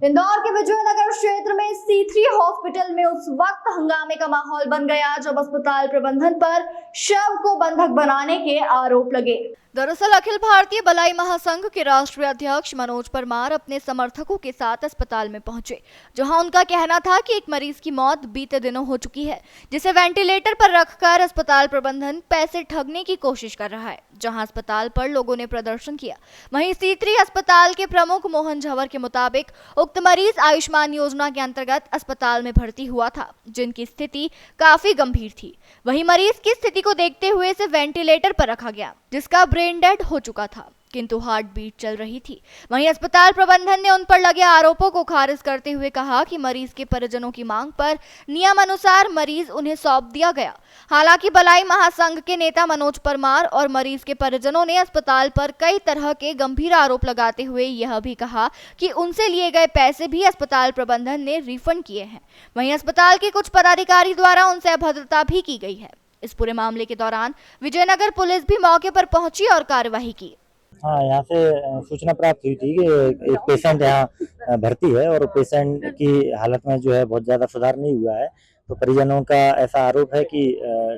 इंदौर के विजयनगर क्षेत्र में C3 हॉस्पिटल में उस वक्त हंगामे का माहौल बन गया जब अस्पताल प्रबंधन पर शव को बंधक बनाने के आरोप लगे। दरअसल अखिल भारतीय बलाई महासंघ के राष्ट्रीय अध्यक्ष मनोज परमार अपने समर्थकों के साथ अस्पताल में पहुंचे, जहां उनका कहना था कि एक मरीज की मौत बीते दिनों हो चुकी है, जिसे वेंटिलेटर पर रखकर अस्पताल प्रबंधन पैसे ठगने की कोशिश कर रहा है। जहां अस्पताल पर लोगों ने प्रदर्शन किया, वहीं C3 अस्पताल के प्रमुख मोहन झंवर के मुताबिक उक्त मरीज आयुष्मान योजना के अंतर्गत अस्पताल में भर्ती हुआ था, जिनकी स्थिति काफी गंभीर थी। वहीं मरीज की स्थिति को देखते हुए इसे वेंटिलेटर पर रखा गया, जिसका ब्रेन डेड हो चुका था, किंतु हार्ट बीट चल रही थी। वहीं अस्पताल प्रबंधन ने उन पर लगे आरोपों को खारिज करते हुए कहा कि मरीज के परिजनों की मांग पर नियमानुसार मरीज उन्हें सौंप दिया गया। हालांकि बलाई महासंघ के नेता मनोज परमार और मरीज के परिजनों ने अस्पताल पर कई तरह के गंभीर आरोप लगाते हुए यह भी कहा कि उनसे लिए गए पैसे भी अस्पताल प्रबंधन ने रिफंड किए हैं। वहीं अस्पताल के कुछ पदाधिकारी द्वारा उनसे अभद्रता भी की गई है। इस पूरे मामले के दौरान विजयनगर पुलिस भी मौके पर पहुंची और कार्रवाई की। हाँ, यहाँ से सूचना प्राप्त हुई थी कि एक पेशेंट यहाँ भर्ती है और पेशेंट की हालत में जो है बहुत ज़्यादा सुधार नहीं हुआ है। तो परिजनों का ऐसा आरोप है कि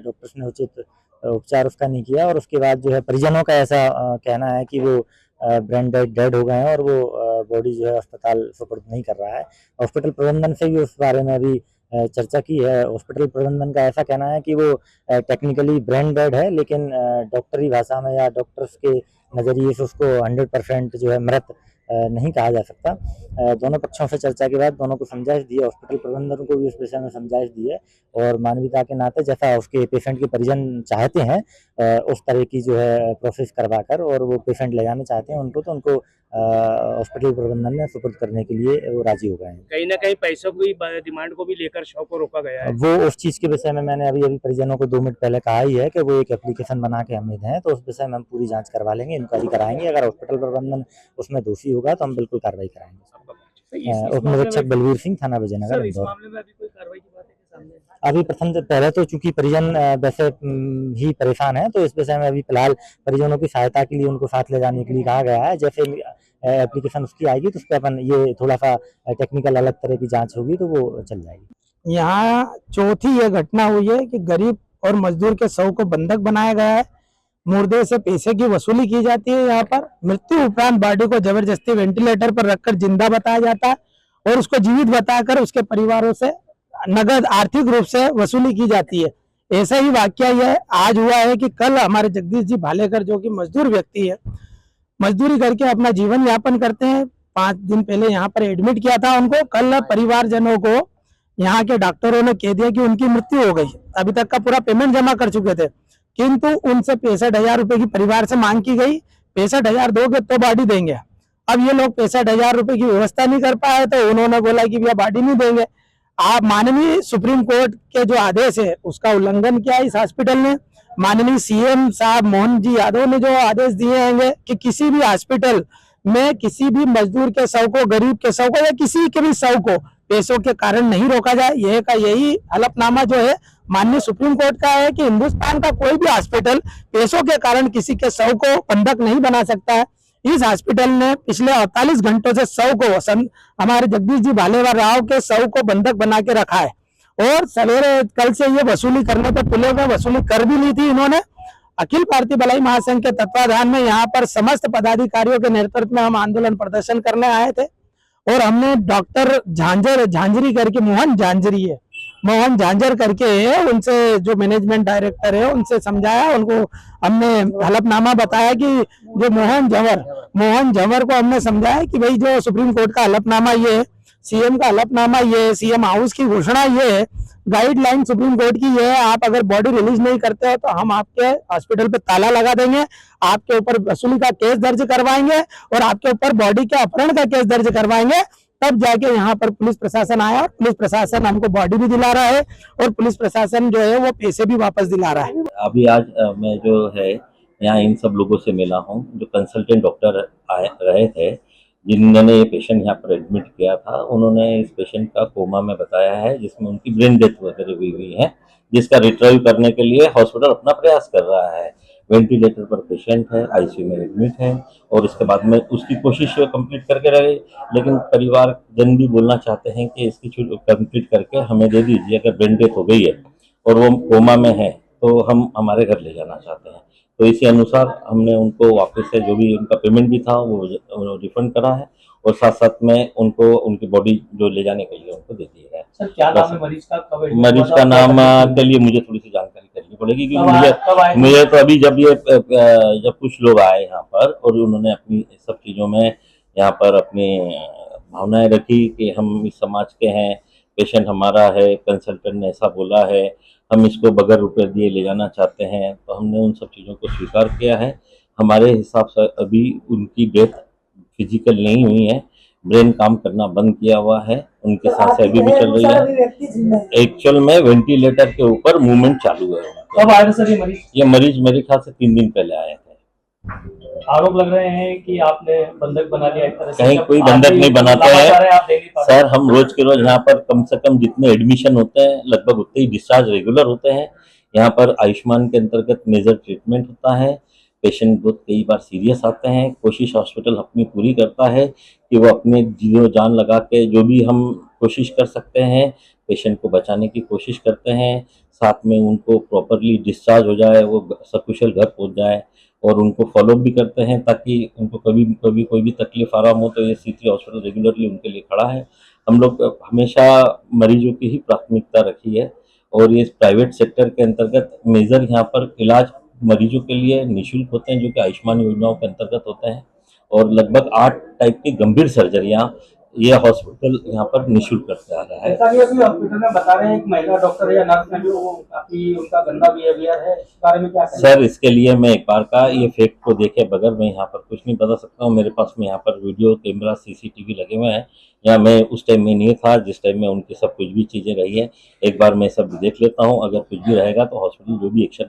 डॉक्टर्स ने उचित उपचार उसका नहीं किया और उसके बाद जो है परिजनों का ऐसा कहना है कि वो ब्रेन डेड हो गए हैं और वो बॉडी जो है अस्पताल सुपुर्द नहीं कर रहा है। हॉस्पिटल प्रबंधन से भी उस बारे में अभी चर्चा की है। हॉस्पिटल प्रबंधन का ऐसा कहना है कि वो टेक्निकली ब्रेन डेड है, लेकिन डॉक्टरी भाषा में या डॉक्टर्स के नज़रिए से उसको 100% जो है मृत नहीं कहा जा सकता। दोनों पक्षों से चर्चा के बाद दोनों को समझाइश दी है, हॉस्पिटल प्रबंधन को भी इस विषय में समझाइश दी है और मानवीयता के नाते जैसा उसके पेशेंट के परिजन चाहते हैं उस तरह की जो है प्रोसेस करवा कर और वो पेशेंट ले जाना चाहते हैं उनको, तो उनको हॉस्पिटल प्रबंधन ने सुपुर्द करने के लिए वो राजी हो गए हैं। कहीं ना कहीं पैसों की डिमांड को भी लेकर शव को रोका गया है। वो उस चीज़ के विषय में मैंने अभी परिजनों को 2 मिनट पहले कहा ही है कि वो एक एप्लीकेशन बना के हमें दें, तो उस विषय में हम पूरी जांच करवा लेंगे, इंक्वायरी कराएंगे। अगर हॉस्पिटल प्रबंधन उसमें दोषी होगा तो हम बिल्कुल कार्रवाई कराएंगे। उप निरीक्षक बलवीर सिंह, थाना विजयनगर, इंदौर। अभी पहले तो चूंकि परिजन वैसे ही परेशान है, तो इस विषय में अभी फिलहाल परिजनों की सहायता के लिए उनको साथ ले जाने के लिए कहा गया है। जैसे एप्लीकेशन उसकी आएगी तो उस पर अपन ये थोड़ा सा टेक्निकल अलग तरह की जांच होगी तो वो चल जाएगी। यहाँ चौथी ये घटना हुई है कि गरीब और मजदूर के शव को बंधक बनाया गया है, मुर्दे से पैसे की वसूली की जाती है। यहाँ पर मृत्यु उपरांत बॉडी को जबरदस्ती वेंटिलेटर पर रखकर जिंदा बताया जाता है और उसको जीवित बताकर उसके परिवारों से नगद आर्थिक रूप से वसूली की जाती है। ऐसा ही वाकया यह आज हुआ है कि कल हमारे जगदीश जी भालेकर, जो कि मजदूर व्यक्ति है, मजदूरी करके अपना जीवन यापन करते हैं, 5 दिन पहले यहाँ पर एडमिट किया था उनको। कल परिवारजनों को यहाँ के डॉक्टरों ने कह दिया कि उनकी मृत्यु हो गई। अभी तक का पूरा पेमेंट जमा कर चुके थे, किंतु उनसे 65,000 रुपए की परिवार से मांग की गई। 65,000 दोगे तो बॉडी देंगे। अब ये लोग 65,000 रुपए की व्यवस्था नहीं कर पाए तो उन्होंने बोला कि भैया बॉडी नहीं देंगे। आप माननीय सुप्रीम कोर्ट के जो आदेश है उसका उल्लंघन किया इस हॉस्पिटल ने। माननीय सीएम साहब मोहन जी यादव ने जो आदेश दिए हैं कि किसी भी हॉस्पिटल में किसी भी मजदूर के शव को, गरीब के शव को या किसी के भी शव को पैसों के कारण नहीं रोका जाए। यह का यही हलफनामा जो है माननीय सुप्रीम कोर्ट का है कि हिंदुस्तान का कोई भी हॉस्पिटल पैसों के कारण किसी के शव को बंधक नहीं बना सकता है। इस हॉस्पिटल ने पिछले 48 घंटों से शव को, हमारे जगदीश जी भालेकर राव के शव को बंधक बना के रखा है और सवेरे कल से ये वसूली करने पर तुले हुए, वसूली कर भी ली थी इन्होंने। अखिल भारतीय बलाई महासंघ के तत्वाधान में यहाँ पर समस्त पदाधिकारियों के नेतृत्व में हम आंदोलन प्रदर्शन करने आए थे और हमने डॉक्टर झांझरी करके, मोहन झांझर करके उनसे, जो मैनेजमेंट डायरेक्टर है, उनसे समझाया। उनको हमने हलफनामा बताया कि जो मोहन झंवर को हमने समझाया कि भाई जो सुप्रीम कोर्ट का हलफनामा ये है, सीएम का हलफनामा ये है, सीएम हाउस की घोषणा ये है, गाइडलाइन सुप्रीम कोर्ट की ये है, आप अगर बॉडी रिलीज नहीं करते हो तो हम आपके हॉस्पिटल पे ताला लगा देंगे, आपके ऊपर वसूली का केस दर्ज करवाएंगे और आपके ऊपर बॉडी के अपहरण का केस दर्ज करवाएंगे। तब जाके यहाँ पर पुलिस प्रशासन आया और पुलिस प्रशासन हमको बॉडी भी दिला रहा है और पुलिस प्रशासन जो है वो पैसे भी वापस दिला रहा है। अभी आज मैं जो है यहाँ इन सब लोगों से मिला हूँ जो कंसल्टेंट डॉक्टर रहे थे, जिन्होंने ये पेशेंट यहाँ पर एडमिट किया था। उन्होंने इस पेशेंट का कोमा में बताया है, जिसमें उनकी ब्रेन डेथ वगैरह हुई है, जिसका रिट्रीव करने के लिए हॉस्पिटल अपना प्रयास कर रहा है। वेंटिलेटर पर पेशेंट है, आईसीयू में एडमिट है और उसके बाद में उसकी कोशिश कंप्लीट करके रहे, लेकिन परिवार जन भी बोलना चाहते हैं कि इसकी कंप्लीट करके हमें दे दीजिए। अगर ब्रेन डेथ हो गई है और वो कोमा में है तो हम हमारे घर ले जाना चाहते हैं। तो इसी अनुसार हमने उनको वापस से जो भी उनका पेमेंट भी था वो रिफंड करा है और साथ साथ में उनको उनकी बॉडी जो ले जाने के लिए उनको दे दी है। सर क्या बस। नाम है मरीज का, कब मरीज का नाम के लिए मुझे थोड़ी सी जानकारी करनी पड़ेगी, क्योंकि कब आए थे? मुझे तो अभी जब कुछ लोग आए यहाँ पर और उन्होंने अपनी सब चीज़ों में यहाँ पर अपनी भावनाएं रखी कि हम इस समाज के हैं, पेशेंट हमारा है, कंसल्टेंट ने ऐसा बोला है, हम इसको बगैर रुपए दिए ले जाना चाहते हैं, तो हमने उन सब चीज़ों को स्वीकार किया है। हमारे हिसाब से अभी उनकी डेथ फिजिकल नहीं हुई है, ब्रेन काम करना बंद किया हुआ है, उनके सांसें अभी भी चल रही है। एक्चुअल में वेंटिलेटर के ऊपर मूवमेंट चालू है। कब आए थे सर ये मरीज? ये मरीज मेरे ख्याल से 3 दिन पहले आए थे। आरोप लग रहे हैं कि आपने बंधक बना लिया एक तरह से। कहीं जब कोई आप बंधक भी नहीं बनाते लापरवाह हैं आप दे नहीं पा रहे। सर। हम रोज के रोज यहाँ पर कम से कम जितने एडमिशन होते हैं लगभग उतने ही डिस्चार्ज रेगुलर होते हैं। यहाँ पर आयुष्मान के अंतर्गत मेजर ट्रीटमेंट होता है। पेशेंट बहुत कई बार सीरियस आते हैं। कोशिश हॉस्पिटल अपनी पूरी करता है कि वो अपने जीवन जान लगा के जो भी हम कोशिश कर सकते हैं पेशेंट को बचाने की कोशिश करते हैं। साथ में उनको प्रॉपरली डिस्चार्ज हो जाए, वो सकुशल घर पहुँच जाए और उनको फॉलोअप भी करते हैं ताकि उनको कभी कभी कोई भी तकलीफ आराम हो तो ये C3 हॉस्पिटल रेगुलरली उनके लिए खड़ा है। हम लोग हमेशा मरीजों की ही प्राथमिकता रखी है और ये प्राइवेट सेक्टर के अंतर्गत मेजर यहाँ पर इलाज मरीजों के लिए निःशुल्क होते हैं जो कि आयुष्मान योजनाओं के अंतर्गत होते हैं और लगभग 8 टाइप की गंभीर सर्जरियाँ ये हॉस्पिटल यहाँ पर निःशुल्क करते आ रहा है। ऐसा भी अभी हॉस्पिटल में बता रहे हैं एक महिला डॉक्टर या नर्स ने भी वो काफी उनका गंदा बिहेवियर है, इस बारे में क्या कहेंगे? सर इसके लिए मैं एक बार का ये फैक्ट को देखे बगैर मैं यहाँ पर कुछ नहीं बता सकता हूँ। मेरे पास में यहाँ पर वीडियो कैमरा CCTV लगे हुए हैं। या मैं उस टाइम में नहीं था जिस टाइम में उनकी सब कुछ भी चीज़ें रही है। एक बार मैं सब देख लेता हूँ, अगर कुछ भी रहेगा तो हॉस्पिटल जो भी एक्शन